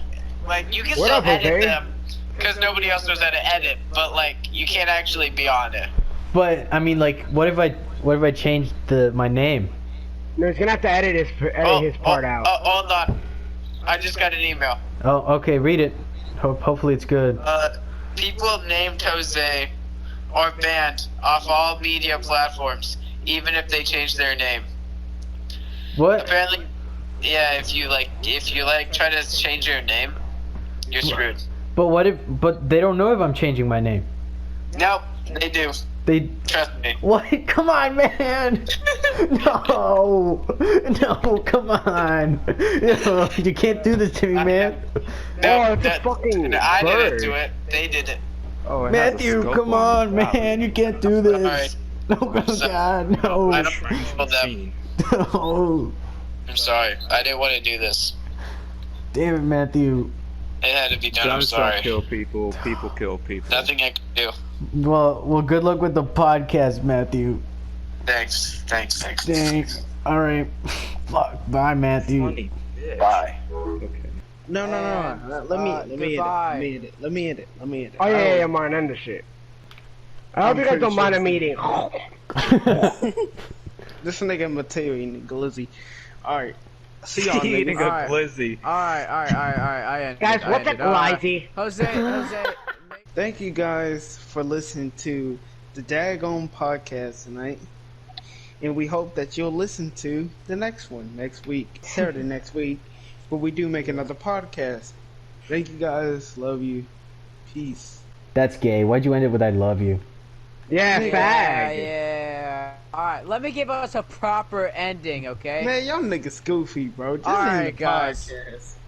you can What still up, edit Jose? them because nobody else knows how to edit, but like you can't actually be on it. But I mean, like, what if I changed my name? No, he's gonna have to edit his part out. Hold on. I just got an email. Oh, okay. Read it. Hopefully it's good. People named Jose are banned off all media platforms, even if they change their name. What? Apparently, yeah. If you try to change your name, you're screwed. But they don't know if I'm changing my name. Nope, they do. They. Trust me. What? Come on, man! No! No, come on! You can't do this to me, man! Oh, it's a fucking I bird. didn't do it. They did it. Oh, it has a Matthew, scope come on on, it. Wow. man! You can't do this! Alright. No, oh, God, no! I don't control them. No! I'm sorry. I didn't want to do this. Damn it, Matthew. It had to be done. I'm Guns don't sorry. kill people. People kill people. Nothing I can do. Well, good luck with the podcast, Matthew. Thanks. Thanks. All right. Fuck. Bye, Matthew. Funny. Bye. Okay. No. Let me goodbye. edit. Let me edit. Oh yeah, I'm on end the shit. I hope I'm you guys pretty don't mind a sure meeting. This nigga Mateo eating glizzy. Alright. See y'all Eating niggas. a Alright. glizzy. Alright. I ended. Guys, I what's a ended. glizzy? Jose. Thank you guys for listening to the Daggone podcast tonight. And we hope that you'll listen to the next one next week, Saturday next week, where we do make another podcast. Thank you guys. Love you. Peace. That's gay. Why'd you end it with "I love you"? Yeah, Yeah, fag. yeah. Alright, let me give us a proper ending, okay? Man, y'all niggas goofy, bro. Just Alright, end the guys. podcast.